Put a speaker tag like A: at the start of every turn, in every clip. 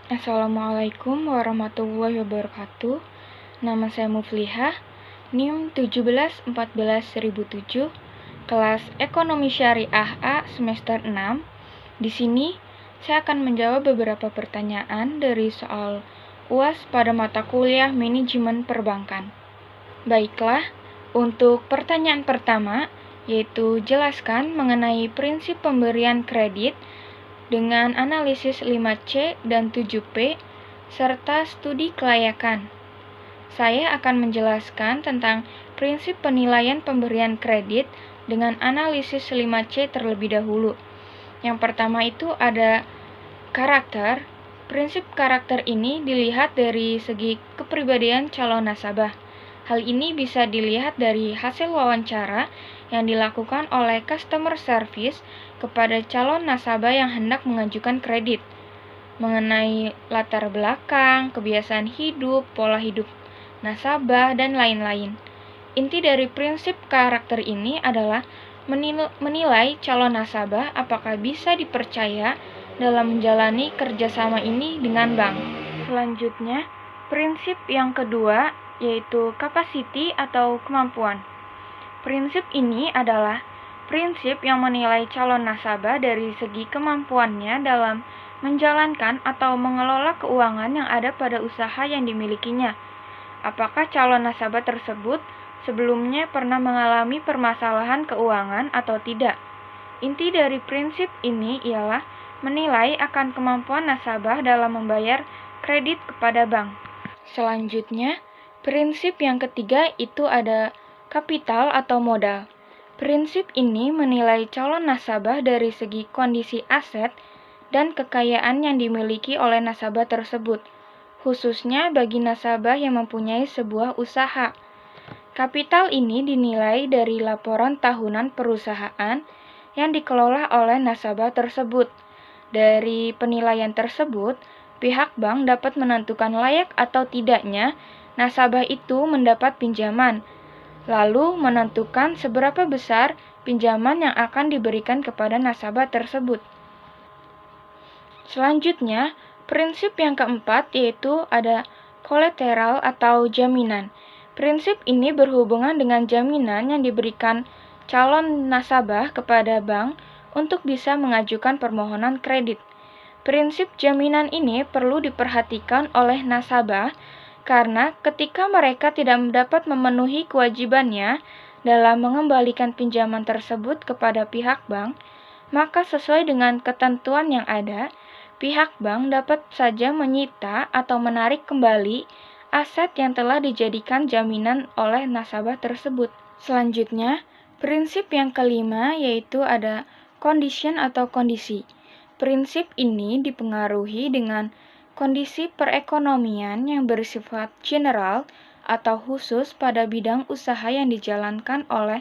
A: Assalamualaikum warahmatullahi wabarakatuh. Nama saya Muflihah, NIM 1714-1007, kelas Ekonomi Syariah A semester 6. Di sini saya akan menjawab beberapa pertanyaan dari soal UAS pada mata kuliah Manajemen Perbankan. Baiklah, untuk pertanyaan pertama, yaitu jelaskan mengenai prinsip pemberian kredit dengan analisis 5C dan 7P, serta studi kelayakan. Saya akan menjelaskan tentang prinsip penilaian pemberian kredit dengan analisis 5C terlebih dahulu. Yang pertama itu ada karakter. Prinsip karakter ini dilihat dari segi kepribadian calon nasabah. Hal ini bisa dilihat dari hasil wawancara yang dilakukan oleh customer service kepada calon nasabah yang hendak mengajukan kredit, mengenai latar belakang, kebiasaan hidup, pola hidup nasabah, dan lain-lain. Inti dari prinsip karakter ini adalah menilai calon nasabah apakah bisa dipercaya dalam menjalani kerjasama ini dengan bank. Selanjutnya, prinsip yang kedua yaitu capacity atau kemampuan. Prinsip ini adalah prinsip yang menilai calon nasabah dari segi kemampuannya dalam menjalankan atau mengelola keuangan yang ada pada usaha yang dimilikinya. Apakah calon nasabah tersebut sebelumnya pernah mengalami permasalahan keuangan atau tidak? Inti dari prinsip ini ialah menilai akan kemampuan nasabah dalam membayar kredit kepada bank. Selanjutnya, prinsip yang ketiga itu ada kapital atau modal. Prinsip ini menilai calon nasabah dari segi kondisi aset dan kekayaan yang dimiliki oleh nasabah tersebut, khususnya bagi nasabah yang mempunyai sebuah usaha. Kapital ini dinilai dari laporan tahunan perusahaan yang dikelola oleh nasabah tersebut. Dari penilaian tersebut, pihak bank dapat menentukan layak atau tidaknya nasabah itu mendapat pinjaman, lalu menentukan seberapa besar pinjaman yang akan diberikan kepada nasabah tersebut. Selanjutnya, prinsip yang keempat yaitu ada kolateral atau jaminan. Prinsip ini berhubungan dengan jaminan yang diberikan calon nasabah kepada bank untuk bisa mengajukan permohonan kredit. Prinsip jaminan ini perlu diperhatikan oleh nasabah karena ketika mereka tidak dapat memenuhi kewajibannya dalam mengembalikan pinjaman tersebut kepada pihak bank, maka sesuai dengan ketentuan yang ada, pihak bank dapat saja menyita atau menarik kembali aset yang telah dijadikan jaminan oleh nasabah tersebut. Selanjutnya, prinsip yang kelima yaitu ada condition atau kondisi. Prinsip ini dipengaruhi dengan kondisi perekonomian yang bersifat general atau khusus pada bidang usaha yang dijalankan oleh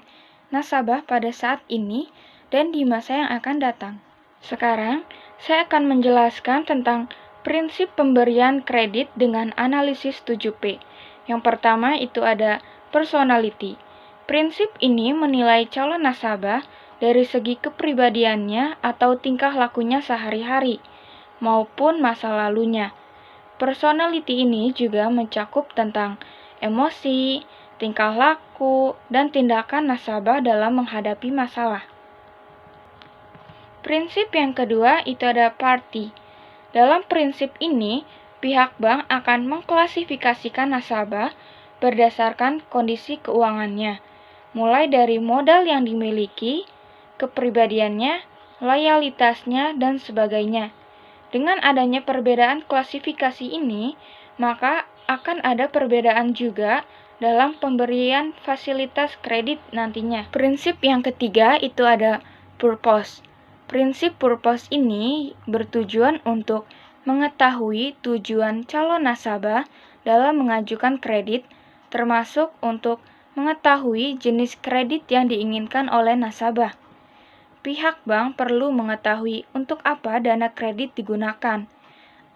A: nasabah pada saat ini dan di masa yang akan datang. Sekarang, saya akan menjelaskan tentang prinsip pemberian kredit dengan analisis 7P. Yang pertama itu ada personality. Prinsip ini menilai calon nasabah dari segi kepribadiannya atau tingkah lakunya sehari-hari, maupun masa lalunya. Personality ini juga mencakup tentang emosi, tingkah laku, dan tindakan nasabah dalam menghadapi masalah. Prinsip yang kedua itu ada party. Dalam prinsip ini, pihak bank akan mengklasifikasikan nasabah berdasarkan kondisi keuangannya, mulai dari modal yang dimiliki, kepribadiannya, loyalitasnya, dan sebagainya. Dengan adanya perbedaan klasifikasi ini, maka akan ada perbedaan juga dalam pemberian fasilitas kredit nantinya. Prinsip yang ketiga itu ada purpose. Prinsip purpose ini bertujuan untuk mengetahui tujuan calon nasabah dalam mengajukan kredit, termasuk untuk mengetahui jenis kredit yang diinginkan oleh nasabah. Pihak bank perlu mengetahui untuk apa dana kredit digunakan,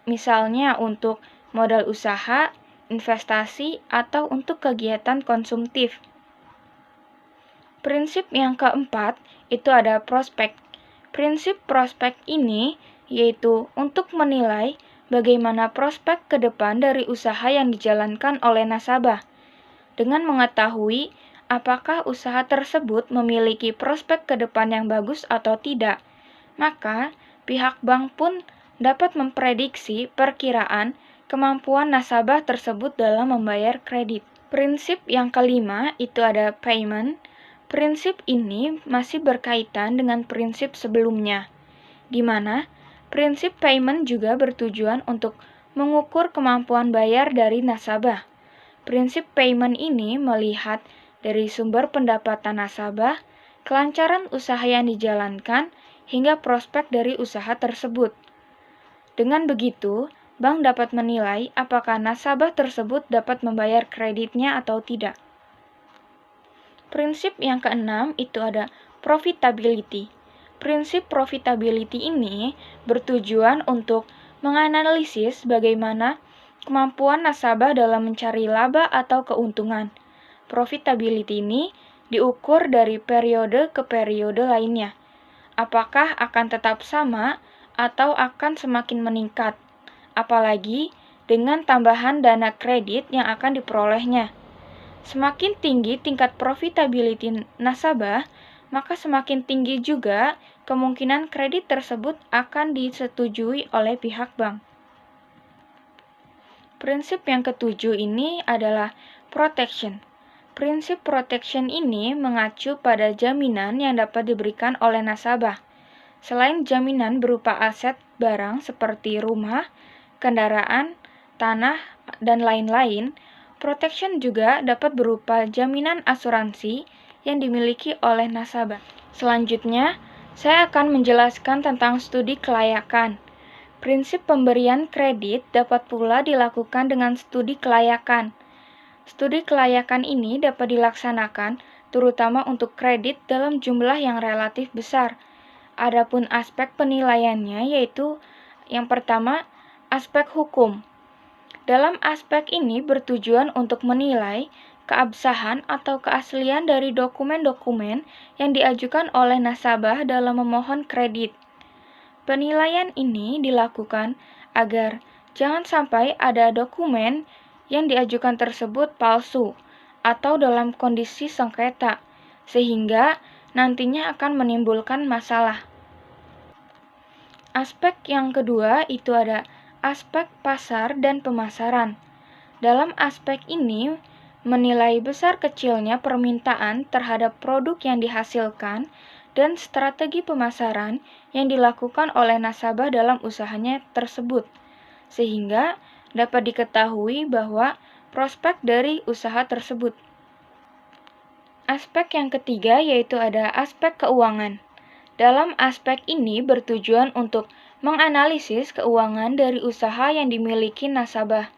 A: misalnya untuk modal usaha, investasi, atau untuk kegiatan konsumtif. Prinsip yang keempat itu ada prospek. Prinsip prospek ini yaitu untuk menilai bagaimana prospek ke depan dari usaha yang dijalankan oleh nasabah. Dengan mengetahui apakah usaha tersebut memiliki prospek ke depan yang bagus atau tidak, maka pihak bank pun dapat memprediksi perkiraan kemampuan nasabah tersebut dalam membayar kredit. Prinsip yang kelima itu ada payment. Prinsip ini masih berkaitan dengan prinsip sebelumnya, di mana prinsip payment juga bertujuan untuk mengukur kemampuan bayar dari nasabah. Prinsip payment ini melihat dari sumber pendapatan nasabah, kelancaran usaha yang dijalankan, hingga prospek dari usaha tersebut. Dengan begitu, bank dapat menilai apakah nasabah tersebut dapat membayar kreditnya atau tidak. Prinsip yang keenam itu ada profitability. Prinsip profitability ini bertujuan untuk menganalisis bagaimana kemampuan nasabah dalam mencari laba atau keuntungan. Profitability ini diukur dari periode ke periode lainnya. Apakah akan tetap sama atau akan semakin meningkat, apalagi dengan tambahan dana kredit yang akan diperolehnya. Semakin tinggi tingkat profitability nasabah, maka semakin tinggi juga kemungkinan kredit tersebut akan disetujui oleh pihak bank. Prinsip yang ketujuh ini adalah protection. Prinsip protection ini mengacu pada jaminan yang dapat diberikan oleh nasabah. Selain jaminan berupa aset barang seperti rumah, kendaraan, tanah, dan lain-lain, protection juga dapat berupa jaminan asuransi yang dimiliki oleh nasabah. Selanjutnya, saya akan menjelaskan tentang studi kelayakan. Prinsip pemberian kredit dapat pula dilakukan dengan studi kelayakan. Studi kelayakan ini dapat dilaksanakan terutama untuk kredit dalam jumlah yang relatif besar. Adapun aspek penilaiannya yaitu yang pertama, aspek hukum. Dalam aspek ini bertujuan untuk menilai keabsahan atau keaslian dari dokumen-dokumen yang diajukan oleh nasabah dalam memohon kredit. Penilaian ini dilakukan agar jangan sampai ada dokumen yang diajukan tersebut palsu atau dalam kondisi sengketa, sehingga nantinya akan menimbulkan masalah. Aspek yang kedua itu ada aspek pasar dan pemasaran. Dalam aspek ini, menilai besar kecilnya permintaan terhadap produk yang dihasilkan dan strategi pemasaran yang dilakukan oleh nasabah dalam usahanya tersebut, sehingga dapat diketahui bahwa prospek dari usaha tersebut. Aspek yang ketiga yaitu ada aspek keuangan. Dalam aspek ini bertujuan untuk menganalisis keuangan dari usaha yang dimiliki nasabah,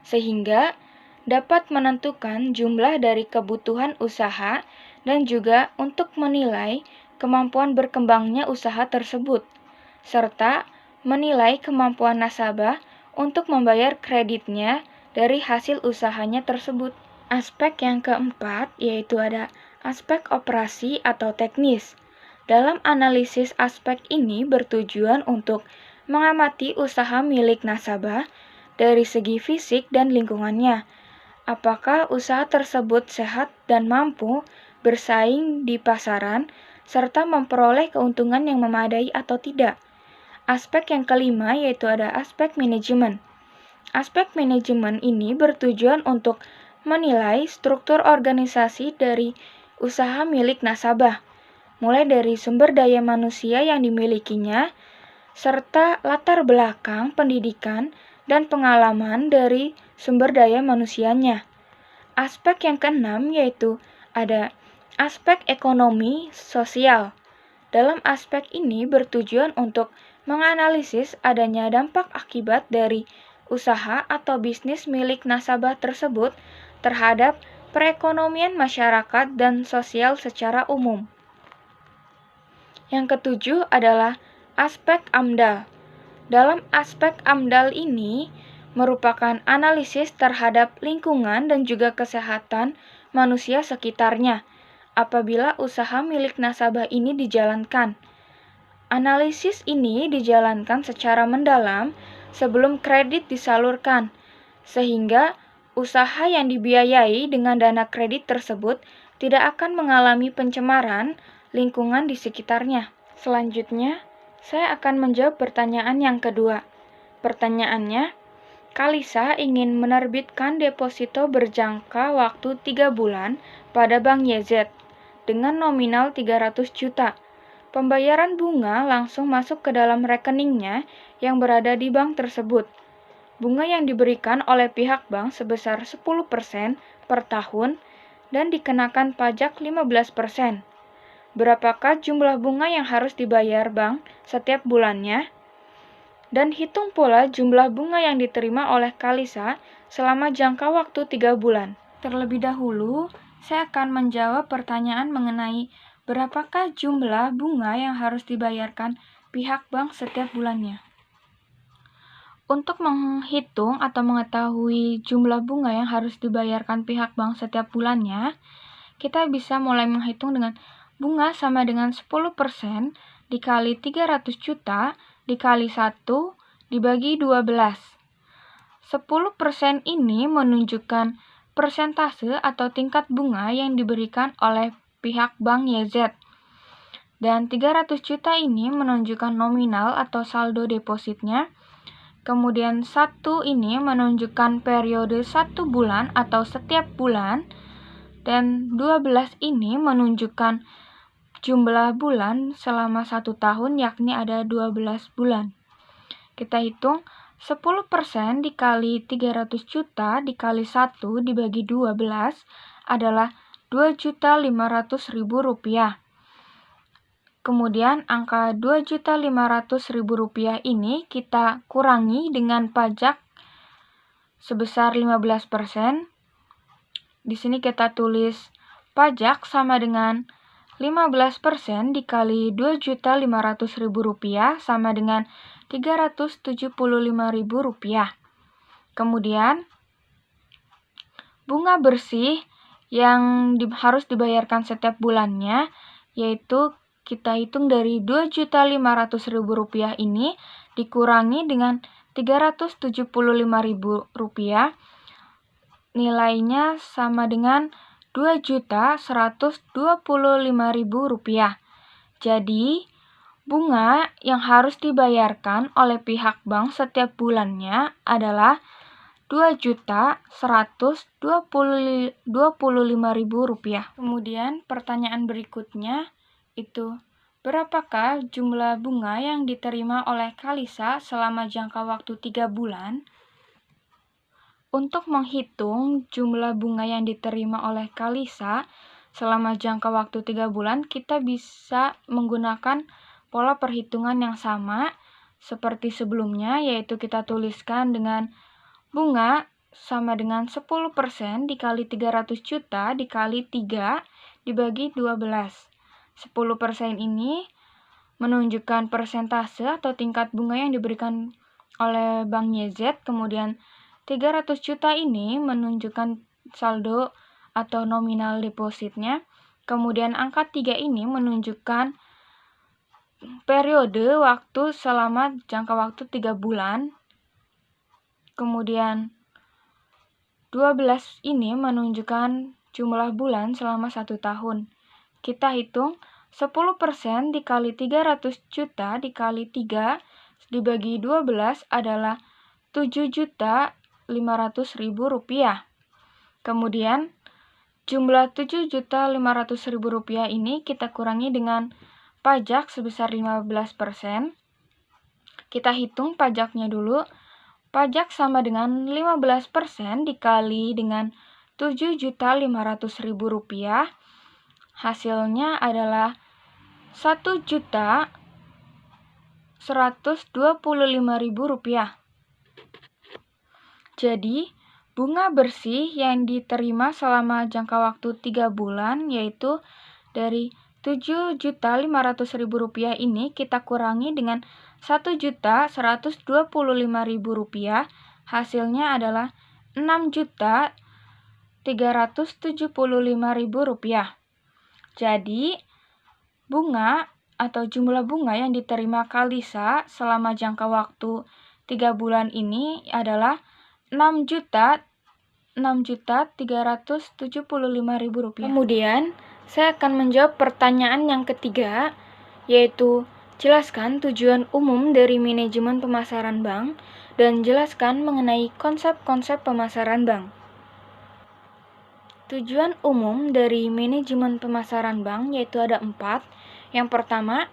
A: sehingga dapat menentukan jumlah dari kebutuhan usaha dan juga untuk menilai kemampuan berkembangnya usaha tersebut, serta menilai kemampuan nasabah untuk membayar kreditnya dari hasil usahanya tersebut. Aspek yang keempat yaitu ada aspek operasi atau teknis. Dalam analisis aspek ini bertujuan untuk mengamati usaha milik nasabah dari segi fisik dan lingkungannya. Apakah usaha tersebut sehat dan mampu bersaing di pasaran, serta memperoleh keuntungan yang memadai atau tidak. Aspek yang kelima yaitu ada aspek manajemen. Aspek manajemen ini bertujuan untuk menilai struktur organisasi dari usaha milik nasabah, mulai dari sumber daya manusia yang dimilikinya, serta latar belakang pendidikan dan pengalaman dari sumber daya manusianya. Aspek yang keenam yaitu ada aspek ekonomi sosial. Dalam aspek ini bertujuan untuk menganalisis adanya dampak akibat dari usaha atau bisnis milik nasabah tersebut terhadap perekonomian masyarakat dan sosial secara umum. Yang ketujuh adalah aspek AMDAL. Dalam aspek AMDAL ini merupakan analisis terhadap lingkungan dan juga kesehatan manusia sekitarnya apabila usaha milik nasabah ini dijalankan. Analisis ini dijalankan secara mendalam sebelum kredit disalurkan, sehingga usaha yang dibiayai dengan dana kredit tersebut tidak akan mengalami pencemaran lingkungan di sekitarnya. Selanjutnya, saya akan menjawab pertanyaan yang kedua. Pertanyaannya, Kalisa ingin menerbitkan deposito berjangka waktu 3 bulan pada Bank YZ dengan nominal 300 juta. Pembayaran bunga langsung masuk ke dalam rekeningnya yang berada di bank tersebut. Bunga yang diberikan oleh pihak bank sebesar 10% per tahun dan dikenakan pajak 15%. Berapakah jumlah bunga yang harus dibayar bank setiap bulannya? Dan hitung pula jumlah bunga yang diterima oleh Kalisa selama jangka waktu 3 bulan. Terlebih dahulu, saya akan menjawab pertanyaan mengenai berapakah jumlah bunga yang harus dibayarkan pihak bank setiap bulannya. Untuk menghitung atau mengetahui jumlah bunga yang harus dibayarkan pihak bank setiap bulannya, kita bisa mulai menghitung dengan bunga sama dengan 10% dikali 300 juta dikali 1 dibagi 12. 10% ini menunjukkan persentase atau tingkat bunga yang diberikan oleh pihak Bank YZ. Dan 300 juta ini menunjukkan nominal atau saldo depositnya. Kemudian 1 ini menunjukkan periode 1 bulan atau setiap bulan. Dan 12 ini menunjukkan jumlah bulan selama 1 tahun, yakni ada 12 bulan. Kita hitung 10% dikali 300 juta dikali 1 dibagi 12 adalah Rp2.500.000. Kemudian angka Rp2.500.000 ini kita kurangi dengan pajak sebesar 15%. Di sini kita tulis pajak sama dengan 15% dikali Rp2.500.000 sama dengan Rp375.000. Kemudian bunga bersih yang harus dibayarkan setiap bulannya, yaitu kita hitung dari Rp2.500.000 ini dikurangi dengan Rp375.000, nilainya sama dengan Rp2.125.000. Jadi, bunga yang harus dibayarkan oleh pihak bank setiap bulannya adalah Rp2.125.000. Kemudian, pertanyaan berikutnya itu, berapakah jumlah bunga yang diterima oleh Kalisa selama jangka waktu 3 bulan? Untuk menghitung jumlah bunga yang diterima oleh Kalisa selama jangka waktu 3 bulan, kita bisa menggunakan pola perhitungan yang sama seperti sebelumnya, yaitu kita tuliskan dengan bunga sama dengan 10% dikali 300 juta dikali 3 dibagi 12. 10% ini menunjukkan persentase atau tingkat bunga yang diberikan oleh Bank YZ, kemudian 300 juta ini menunjukkan saldo atau nominal depositnya. Kemudian angka 3 ini menunjukkan periode waktu selama jangka waktu 3 bulan. Kemudian 12 ini menunjukkan jumlah bulan selama 1 tahun. Kita hitung 10% dikali 300 juta dikali 3 dibagi 12 adalah Rp7.500.000. Kemudian jumlah Rp7.500.000 ini kita kurangi dengan pajak sebesar 15%. Kita hitung pajaknya dulu. Pajak sama dengan 15% dikali dengan Rp7.500.000. Hasilnya adalah Rp1.125.000. Jadi, bunga bersih yang diterima selama jangka waktu 3 bulan, yaitu dari Rp7.500.000 ini kita kurangi dengan Rp1.125.000. Hasilnya adalah Rp6.375.000. Jadi, bunga atau jumlah bunga yang diterima Kalisa selama jangka waktu 3 bulan ini adalah Rp6.375.000. Kemudian, saya akan menjawab pertanyaan yang ketiga, yaitu jelaskan tujuan umum dari manajemen pemasaran bank dan jelaskan mengenai konsep-konsep pemasaran bank. Tujuan umum dari manajemen pemasaran bank yaitu ada 4. Yang pertama,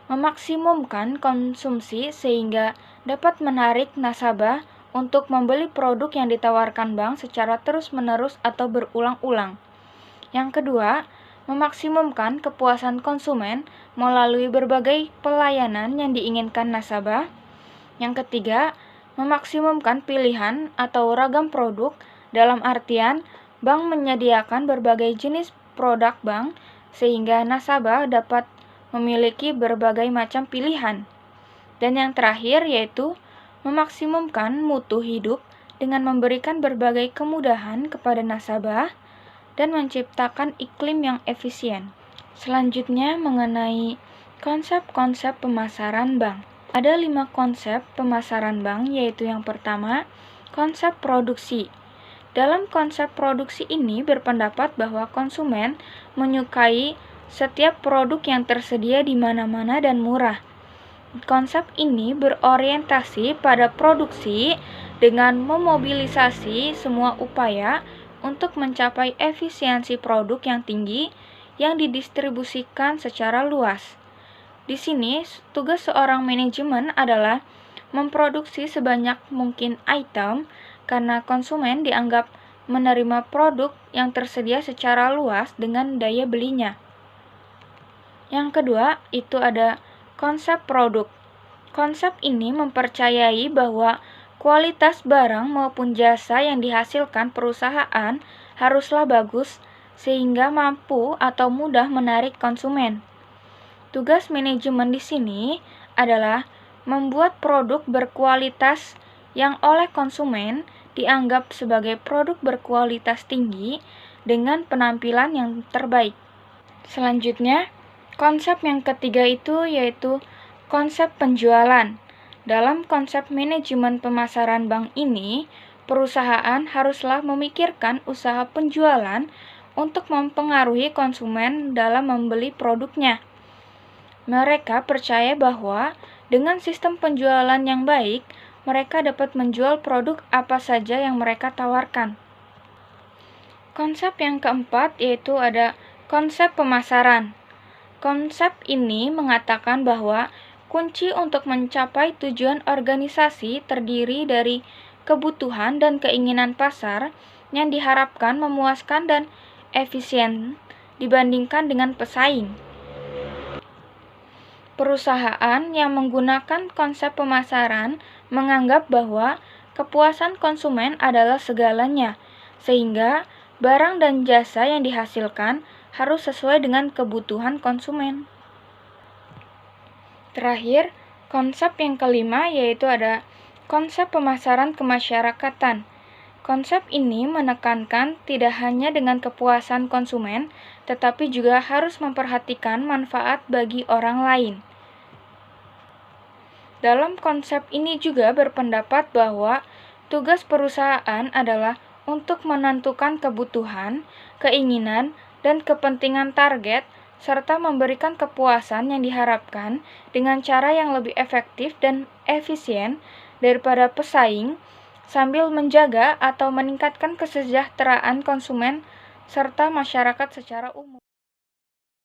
A: memaksimumkan konsumsi sehingga dapat menarik nasabah untuk membeli produk yang ditawarkan bank secara terus-menerus atau berulang-ulang. Yang kedua, memaksimumkan kepuasan konsumen melalui berbagai pelayanan yang diinginkan nasabah. Yang ketiga, memaksimumkan pilihan atau ragam produk dalam artian bank menyediakan berbagai jenis produk bank sehingga nasabah dapat memiliki berbagai macam pilihan. Dan yang terakhir yaitu memaksimumkan mutu hidup dengan memberikan berbagai kemudahan kepada nasabah dan menciptakan iklim yang efisien. Selanjutnya mengenai konsep-konsep pemasaran bank. Ada 5 konsep pemasaran bank, yaitu yang pertama, konsep produksi. Dalam konsep produksi ini berpendapat bahwa konsumen menyukai setiap produk yang tersedia di mana-mana dan murah. Konsep ini berorientasi pada produksi dengan memobilisasi semua upaya untuk mencapai efisiensi produk yang tinggi yang didistribusikan secara luas. Di sini, tugas seorang manajemen adalah memproduksi sebanyak mungkin item karena konsumen dianggap menerima produk yang tersedia secara luas dengan daya belinya. Yang kedua, itu ada konsep produk. Konsep ini mempercayai bahwa kualitas barang maupun jasa yang dihasilkan perusahaan haruslah bagus sehingga mampu atau mudah menarik konsumen. Tugas manajemen di sini adalah membuat produk berkualitas yang oleh konsumen dianggap sebagai produk berkualitas tinggi dengan penampilan yang terbaik. Selanjutnya, konsep yang ketiga itu yaitu konsep penjualan. Dalam konsep manajemen pemasaran bank ini, perusahaan haruslah memikirkan usaha penjualan untuk mempengaruhi konsumen dalam membeli produknya. Mereka percaya bahwa dengan sistem penjualan yang baik, mereka dapat menjual produk apa saja yang mereka tawarkan. Konsep yang keempat yaitu ada konsep pemasaran. Konsep ini mengatakan bahwa kunci untuk mencapai tujuan organisasi terdiri dari kebutuhan dan keinginan pasar yang diharapkan memuaskan dan efisien dibandingkan dengan pesaing. Perusahaan yang menggunakan konsep pemasaran menganggap bahwa kepuasan konsumen adalah segalanya, sehingga barang dan jasa yang dihasilkan harus sesuai dengan kebutuhan konsumen. Terakhir, konsep yang kelima yaitu ada konsep pemasaran kemasyarakatan. Konsep ini menekankan tidak hanya dengan kepuasan konsumen, tetapi juga harus memperhatikan manfaat bagi orang lain. Dalam konsep ini juga berpendapat bahwa tugas perusahaan adalah untuk menentukan kebutuhan, keinginan, dan kepentingan target, serta memberikan kepuasan yang diharapkan dengan cara yang lebih efektif dan efisien daripada pesaing, sambil menjaga atau meningkatkan kesejahteraan konsumen serta masyarakat secara umum.